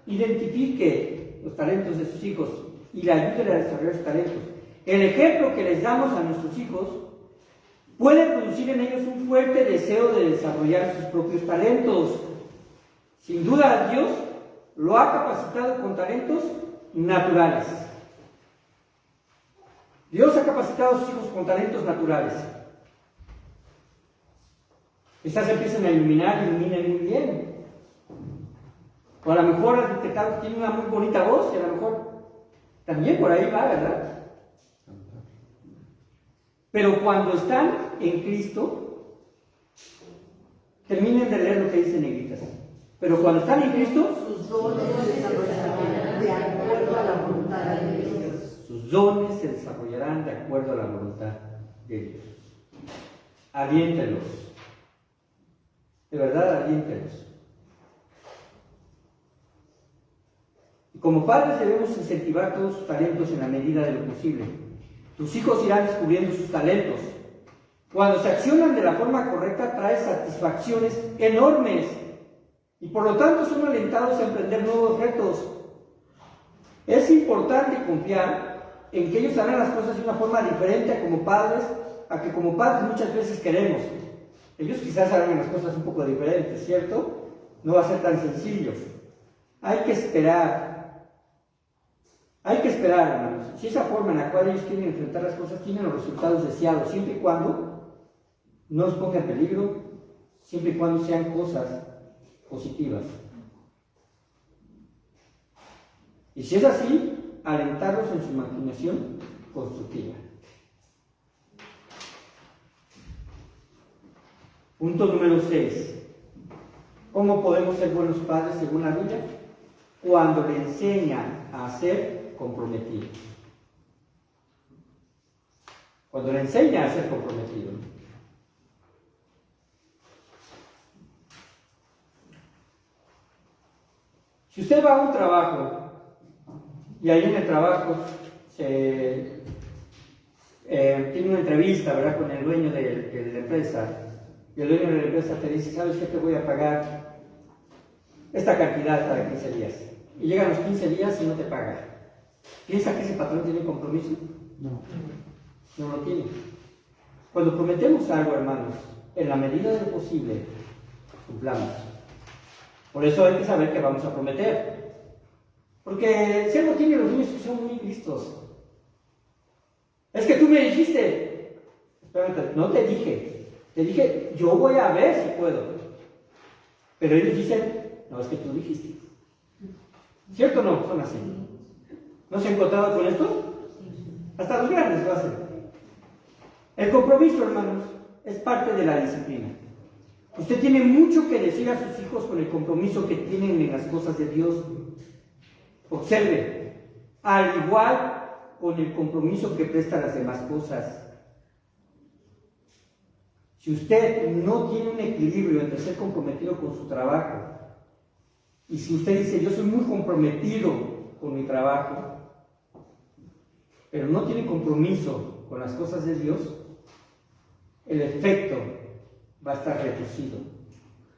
identifique los talentos de sus hijos y le ayude a desarrollar sus talentos. El ejemplo que les damos a nuestros hijos puede producir en ellos un fuerte deseo de desarrollar sus propios talentos. Sin duda, Dios lo ha capacitado con talentos naturales. Dios ha capacitado a sus hijos con talentos naturales. Quizás empiecen a iluminen muy bien. O a lo mejor has detectado que tiene una muy bonita voz y a lo mejor también por ahí va, ¿verdad? Pero cuando están en Cristo, terminen de leer lo que dice negritas. Pero cuando están en Cristo, sus dones se desarrollarán de acuerdo a la voluntad de Dios. Sus dones se desarrollarán de acuerdo a la voluntad de Dios. Aliéntelos. De verdad, aliéntelos. Y como padres debemos incentivar todos sus talentos en la medida de lo posible. Tus hijos irán descubriendo sus talentos. Cuando se accionan de la forma correcta, trae satisfacciones enormes. Y por lo tanto son alentados a emprender nuevos retos. Es importante confiar en que ellos harán las cosas de una forma diferente a que como padres muchas veces queremos. Ellos quizás harán las cosas un poco diferentes, ¿cierto? No va a ser tan sencillo. Hay que esperar. Hay que esperar, hermanos. Si esa forma en la cual ellos quieren enfrentar las cosas tienen los resultados deseados, siempre y cuando no los ponga en peligro, siempre y cuando sean cosas positivas. Y si es así, alentarlos en su imaginación constructiva. Punto número 6. ¿Cómo podemos ser buenos padres según la Biblia? Cuando le enseñan a ser comprometidos. Cuando le enseñan a ser comprometidos. Si usted va a un trabajo y ahí en el trabajo tiene una entrevista, ¿verdad?, con el dueño de la empresa, y el dueño de la empresa te dice, ¿sabes qué? Te voy a pagar esta cantidad cada 15 días. Y llegan los 15 días y no te paga. ¿Piensa que ese patrón tiene compromiso? No. No lo tiene. Cuando prometemos algo, hermanos, en la medida de lo posible, cumplamos. Por eso hay que saber qué vamos a prometer. Porque si algo tiene los niños que son muy listos. Es que tú me dijiste. Espérate, no te dije. Te dije, yo voy a ver si puedo. Pero ellos dicen, no, es que tú dijiste. ¿Cierto o no? Son así. ¿No se han encontrado con esto? Hasta los grandes lo hacen. El compromiso, hermanos, es parte de la disciplina. Usted tiene mucho que decir a sus hijos con el compromiso que tienen en las cosas de Dios. Observe, al igual con el compromiso que presta a las demás cosas. Si usted no tiene un equilibrio entre ser comprometido con su trabajo, y si usted dice, yo soy muy comprometido con mi trabajo, pero no tiene compromiso con las cosas de Dios, el efecto va a estar reducido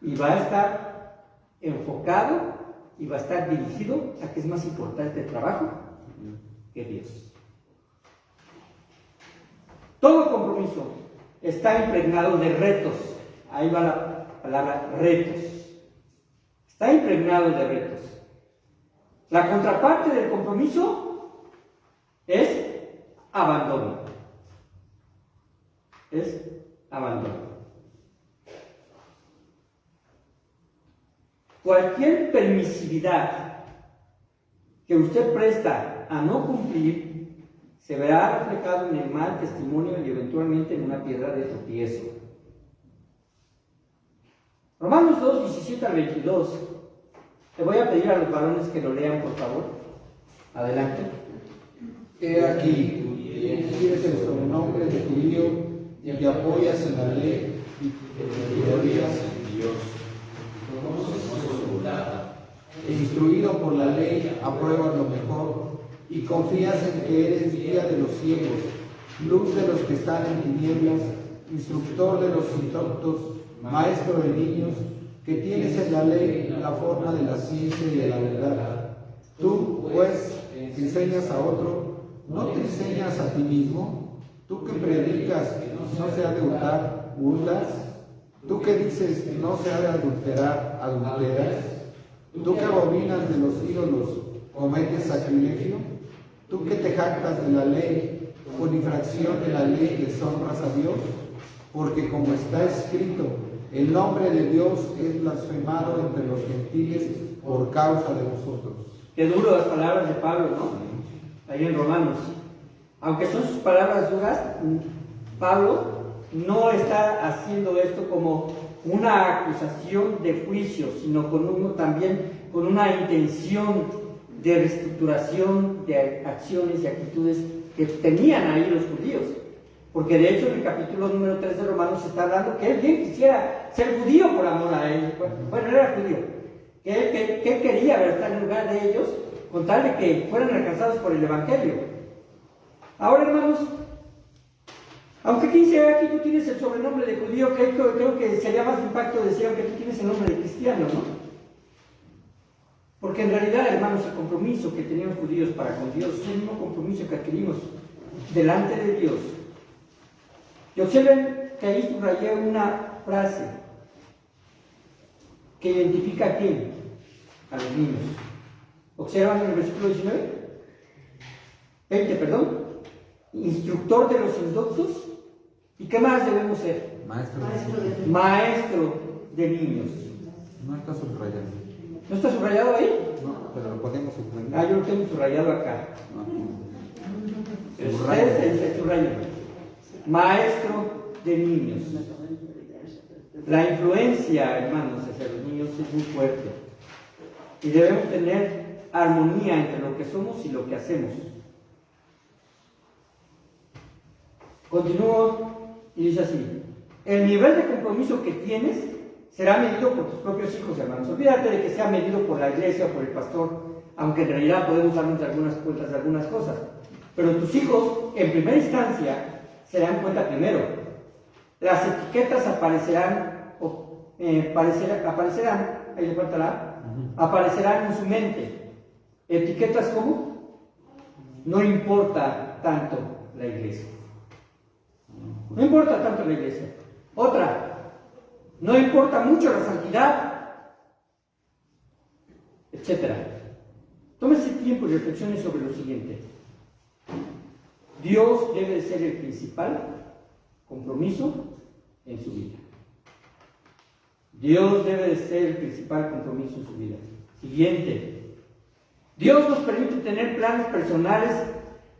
y va a estar enfocado y va a estar dirigido a que es más importante el trabajo que Dios. Todo compromiso está impregnado de retos. Ahí va la palabra retos. Está impregnado de retos. La contraparte del compromiso es abandono. Es abandono. Cualquier permisividad que usted presta a no cumplir se verá reflejado en el mal testimonio y eventualmente en una piedra de tropiezo. Romanos 2, 17 al 22. Te voy a pedir a los varones que lo lean, por favor. Adelante. He aquí, tienes el sobrenombre de judío y te apoyas en la ley y te glorias en Dios. Instruido por la ley, apruebas lo mejor y confías en que eres guía de los ciegos, luz de los que están en tinieblas, instructor de los indoctos, maestro de niños, que tienes en la ley la forma de la ciencia y de la verdad. Tú, pues, enseñas a otro, ¿no te enseñas a ti mismo? Tú que predicas que no se ha de hurtar, ¿hurtas? Tú que dices no se ha de adulterar, ¿adulteras? Tú que abominas de los ídolos, ¿cometes sacrilegio? Tú que te jactas de la ley, con infracción de la ley deshonras a Dios, porque como está escrito, el nombre de Dios es blasfemado entre los gentiles por causa de vosotros. Qué duro las palabras de Pablo, ¿no? Ahí en Romanos. Aunque son sus palabras duras, Pablo no está haciendo esto como una acusación de juicio, sino también con una intención de reestructuración de acciones y actitudes que tenían ahí los judíos. Porque de hecho en el capítulo número 3 de Romanos se está hablando que él bien quisiera ser judío por amor a él. Bueno, él era judío. Que él quería estar en lugar de ellos con tal de que fueran alcanzados por el Evangelio. Ahora, hermanos, aunque aquí tú tienes el sobrenombre de judío, creo que sería más impacto decir aunque tú tienes el nombre de cristiano, ¿no? Porque en realidad, hermanos, el compromiso que tenían los judíos para con Dios es el mismo compromiso que adquirimos delante de Dios. Y observen que ahí subrayé una frase que identifica a quién, a los niños. ¿Observan en el versículo 20, perdón? Instructor de los indoctos. ¿Y qué más debemos ser? Maestro de niños. No está subrayado. ¿No está subrayado ahí? No, pero lo podemos subrayar. Yo lo tengo subrayado acá. Ustedes subrayan. Maestro de niños. La influencia, hermanos, hacia los niños es muy fuerte. Y debemos tener armonía entre lo que somos y lo que hacemos. Continúo y dice así: el nivel de compromiso que tienes será medido por tus propios hijos, hermanos. Olvídate de que sea medido por la iglesia o por el pastor, aunque en realidad podemos darnos de algunas cuentas de algunas cosas. Pero tus hijos, en primera instancia, se dan cuenta primero. Las etiquetas aparecerán, ahí le falta la, aparecerán en su mente. ¿Etiquetas cómo? No importa tanto la iglesia. No importa tanto la iglesia. Otra, no importa mucho la santidad, etc. Tómese tiempo y reflexione sobre lo siguiente. Dios debe ser el principal compromiso en su vida. Dios debe ser el principal compromiso en su vida. Siguiente. Dios nos permite tener planes personales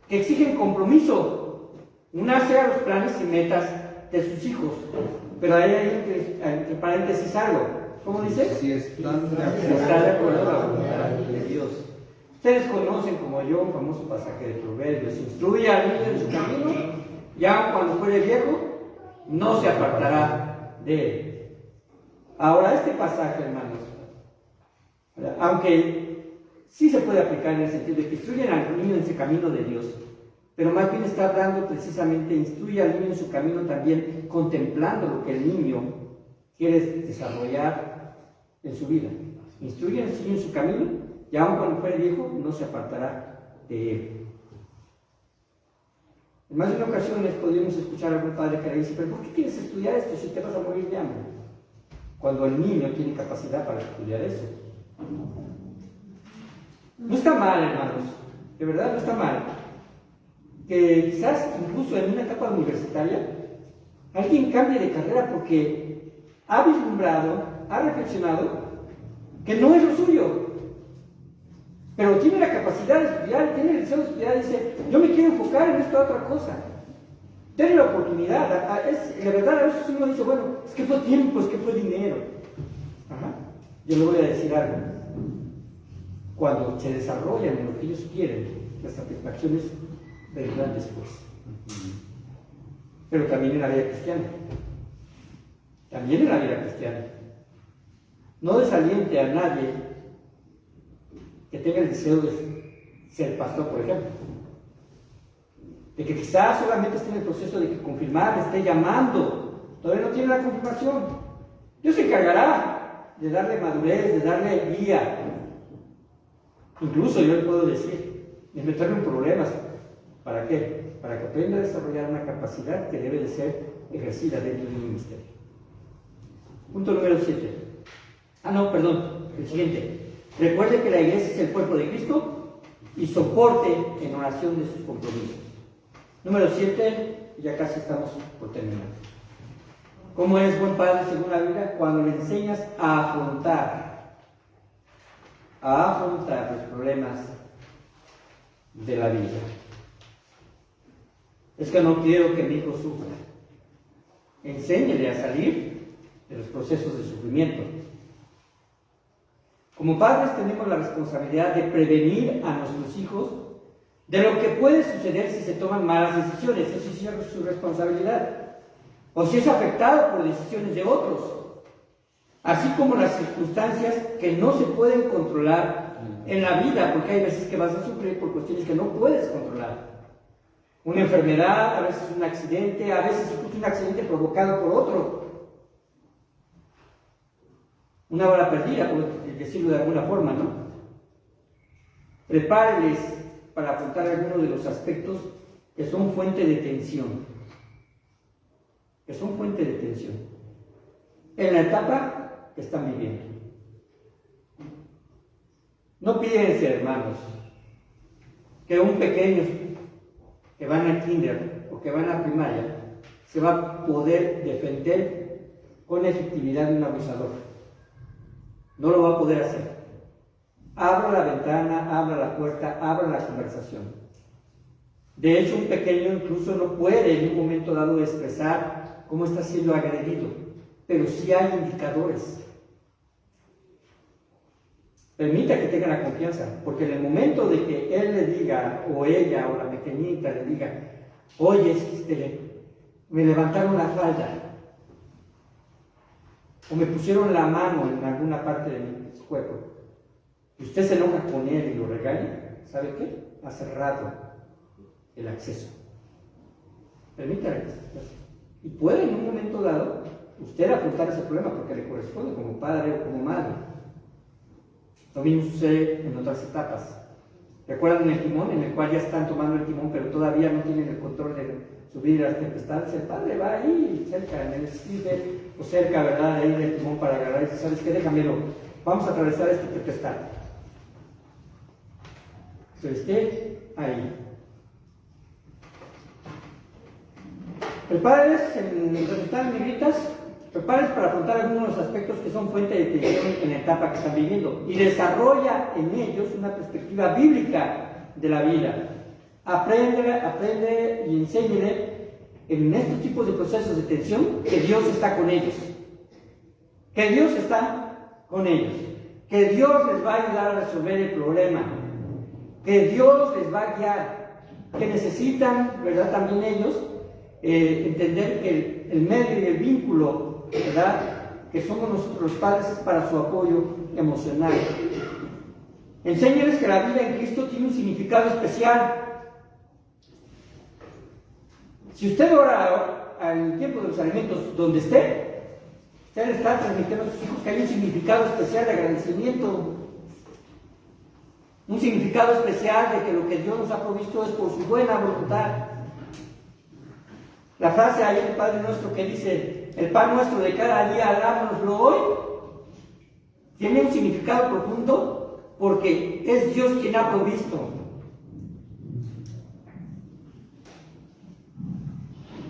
que exigen compromiso. Una sea los planes y metas de sus hijos. Pero ahí hay entre paréntesis algo. ¿Cómo dice? Si están de Está de acuerdo a la voluntad de Dios. Ustedes conocen como yo un famoso pasaje de Proverbios: instruye al niño en su camino, ya cuando fuere viejo, no se apartará de él. Ahora, este pasaje, hermanos, aunque sí se puede aplicar en el sentido de que instruyen al niño en ese camino de Dios, pero más bien está hablando precisamente, instruye al niño en su camino también contemplando lo que el niño quieres desarrollar en su vida. Instruye al niño en su camino, y aun cuando fuere viejo, no se apartará de él. En más de una ocasión podríamos escuchar a algún padre que le dice, pero ¿por qué quieres estudiar esto si te vas a morir de hambre? Cuando el niño tiene capacidad para estudiar eso. No está mal, hermanos, de verdad no está mal, que quizás incluso en una etapa universitaria alguien cambie de carrera porque ha vislumbrado, ha reflexionado que no es lo suyo, pero tiene la capacidad de estudiar, tiene el deseo de estudiar y dice, yo me quiero enfocar en esta otra cosa. Tiene la oportunidad, la verdad a veces uno dice, bueno, es que fue tiempo, es que fue dinero. Ajá. Yo le voy a decir algo. Cuando se desarrollan en lo que ellos quieren, las satisfacciones vendrán después. Pero también en la vida cristiana. También en la vida cristiana. No desaliente a nadie que tenga el deseo de ser pastor, por ejemplo. De que quizás solamente esté en el proceso de confirmar, esté llamando, todavía no tiene la confirmación. Dios se encargará de darle madurez, de darle guía. Incluso yo le puedo decir, de meterle en problemas. ¿Para qué? Para que aprenda a desarrollar una capacidad que debe de ser ejercida dentro de un ministerio. Punto número 7. El siguiente. Recuerde que la iglesia es el cuerpo de Cristo y soporte en oración de sus compromisos. Número 7, ya casi estamos por terminar. ¿Cómo eres buen padre según la Biblia? Cuando le enseñas a afrontar los problemas de la vida. Es que no quiero que mi hijo sufra. Enséñele a salir de los procesos de sufrimiento. Como padres tenemos la responsabilidad de prevenir a nuestros hijos de lo que puede suceder si se toman malas decisiones. Eso sí es su responsabilidad. O si es afectado por decisiones de otros. Así como las circunstancias que no se pueden controlar en la vida, porque hay veces que vas a sufrir por cuestiones que no puedes controlar. Una enfermedad, a veces un accidente, a veces incluso un accidente provocado por otro. Una bala perdida, por decirlo de alguna forma, ¿no? Prepáreles para afrontar algunos de los aspectos que son fuente de tensión. En la etapa que están viviendo. No piensen, hermanos, que un pequeño que van al kinder o que van a primaria se va a poder defender con efectividad de un abusador. No lo va a poder hacer. Abra la ventana, abra la puerta, abra la conversación. De hecho, un pequeño incluso no puede en un momento dado expresar cómo está siendo agredido, pero sí hay indicadores. Permita que tenga la confianza, porque en el momento de que él le diga, o ella, o la pequeñita le diga, oye, me levantaron la falda, o me pusieron la mano en alguna parte de mi cuerpo, y usted se enoja con él y lo regaña, ¿sabe qué? Ha cerrado el acceso. Permítale. Y puede en un momento dado usted afrontar ese problema porque le corresponde como padre o como madre. Lo mismo sucede en otras etapas. ¿Recuerdan el timón en el cual ya están tomando el timón pero todavía no tienen el control de subir las tempestades? El padre va ahí cerca, en el skipper o cerca, ¿verdad?, de ahí del timón para agarrar y dice, ¿sabes qué? Déjamelo, vamos a atravesar esta tempestad. ¿Se esté ahí? Prepárenles, mientras están en negritas, prepárenles para afrontar algunos de los aspectos que son fuente de tensión en la etapa que están viviendo y desarrolla en ellos una perspectiva bíblica de la vida. Aprende y enséñele en estos tipos de procesos de tensión que Dios está con ellos. Que Dios está con ellos. Que Dios les va a ayudar a resolver el problema. Que Dios les va a guiar. Que necesitan, ¿verdad?, también ellos entender que el medio y el vínculo, ¿verdad?, que somos nosotros los padres es para su apoyo emocional. Enséñales que la vida en Cristo tiene un significado especial. Si usted ora al tiempo de los alimentos donde esté, Ustedes están transmitiendo a sus hijos que hay un significado especial de agradecimiento. Un significado especial de que lo que Dios nos ha provisto es por su buena voluntad. La frase ahí del Padre Nuestro que dice, el pan nuestro de cada día, dámoslo hoy, tiene un significado profundo porque es Dios quien ha provisto.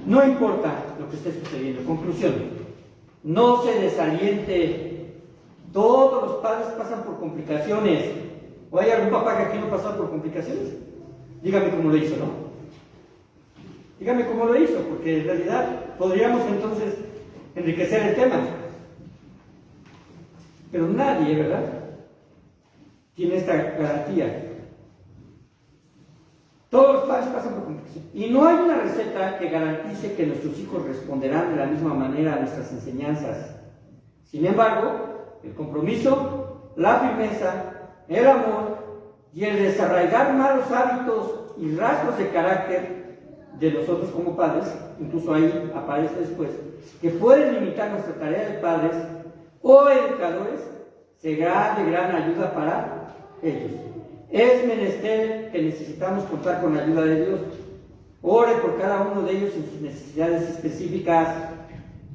No importa lo que esté sucediendo. Conclusión, no se desaliente. Todos los padres pasan por complicaciones. ¿O hay algún papá que aquí no ha pasado por complicaciones? Dígame cómo lo hizo, ¿no? Dígame cómo lo hizo, porque en realidad podríamos entonces enriquecer el tema. Pero nadie, ¿verdad?, tiene esta garantía. Todos los padres pasan por complicaciones. Y no hay una receta que garantice que nuestros hijos responderán de la misma manera a nuestras enseñanzas. Sin embargo, el compromiso, la firmeza, el amor y el desarraigar malos hábitos y rasgos de carácter de nosotros como padres, incluso ahí aparece después, que pueden limitar nuestra tarea de padres o educadores, será de gran ayuda para ellos. Es menester que necesitamos contar con la ayuda de Dios. Ore por cada uno de ellos en sus necesidades específicas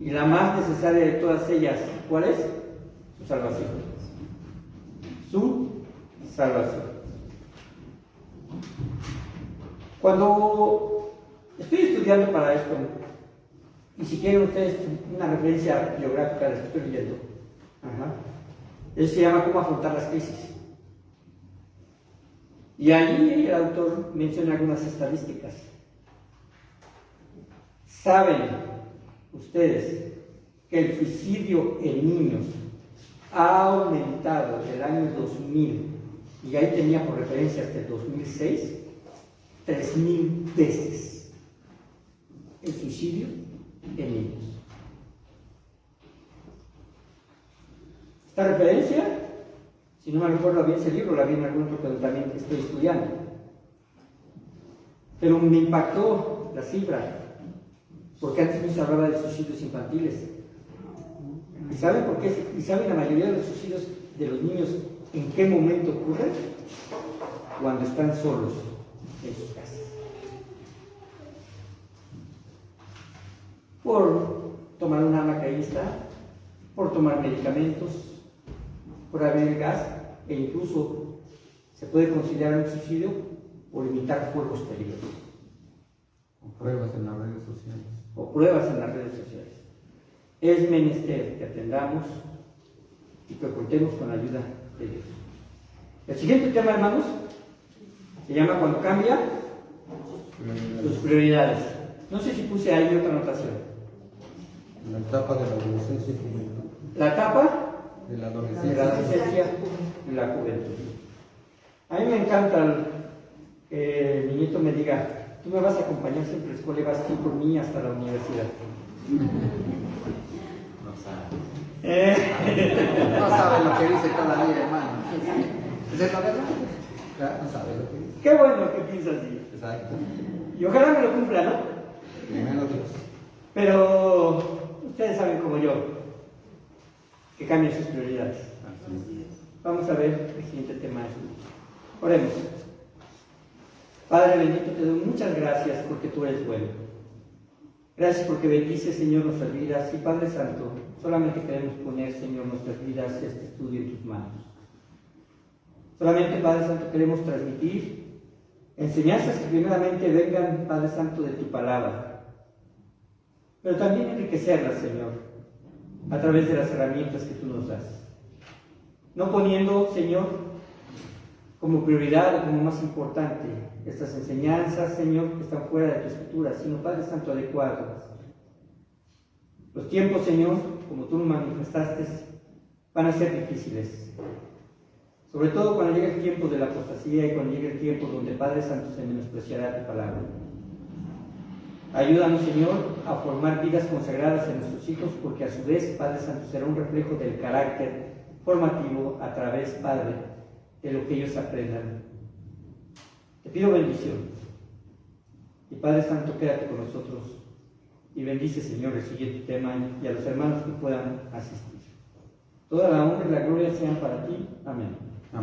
y la más necesaria de todas ellas, ¿cuál es? Su salvación. Su salvación. Cuando estoy estudiando para esto, y si quieren ustedes una referencia biográfica de lo que estoy leyendo, él se llama Cómo afrontar las crisis. Y allí el autor menciona algunas estadísticas. ¿Saben ustedes que el suicidio en niños ha aumentado del año 2000, y ahí tenía por referencia hasta el 2006, 3.000 veces el suicidio en niños? Esta referencia, si no me recuerdo bien ese libro, la vi en algún otro que también estoy estudiando. Pero me impactó la cifra, porque antes no se hablaba de suicidios infantiles. ¿Y saben por qué? ¿Y saben la mayoría de los suicidios de los niños en qué momento ocurren? Cuando están solos en sus casas. Por tomar un arma que ahí está, por tomar medicamentos, por abrir gas, e incluso se puede considerar un suicidio por imitar fuegos peligrosos. O pruebas en las redes sociales. O pruebas en las redes sociales. Es menester que atendamos y que contemos con la ayuda de Dios. El siguiente tema, hermanos, se llama Cuando cambia tus prioridades. No sé si puse ahí otra anotación. La etapa de la adolescencia y juventud. La etapa De la de adolescencia. la adolescencia y la juventud. A mí me encanta que el niñito me diga, tú me vas a acompañar siempre a la escuela y vas tú por mí hasta la universidad. No sabe lo que dice cada día, hermano. ¿Es la verdad? Ya, no sabe lo que dice. Qué bueno que piensas así. Exacto. Y ojalá me lo cumpla, ¿no? Primero Dios. Pero ustedes saben como yo que cambien sus prioridades. Vamos a ver el siguiente tema. Oremos. Padre bendito, te doy muchas gracias porque tú eres bueno. Gracias porque bendices, Señor, nuestras vidas. Y Padre Santo, solamente queremos poner, Señor, nuestras vidas, este estudio en tus manos. Solamente, Padre Santo, queremos transmitir enseñanzas que primeramente vengan, Padre Santo, de tu palabra, pero también enriquecerlas, Señor, a través de las herramientas que tú nos das. No poniendo, Señor, como prioridad o como más importante estas enseñanzas, Señor, que están fuera de tu escritura, sino, Padre Santo, adecuadas. Los tiempos, Señor, como tú nos manifestaste, van a ser difíciles. Sobre todo cuando llegue el tiempo de la apostasía y cuando llegue el tiempo donde, Padre Santo, se menospreciará tu palabra. Ayúdanos, Señor, a formar vidas consagradas en nuestros hijos, porque a su vez, Padre Santo, será un reflejo del carácter formativo a través, Padre, de lo que ellos aprendan. Te pido bendición. Y Padre Santo, quédate con nosotros y bendice, Señor, el siguiente tema y a los hermanos que puedan asistir. Toda la honra y la gloria sean para ti. Amén.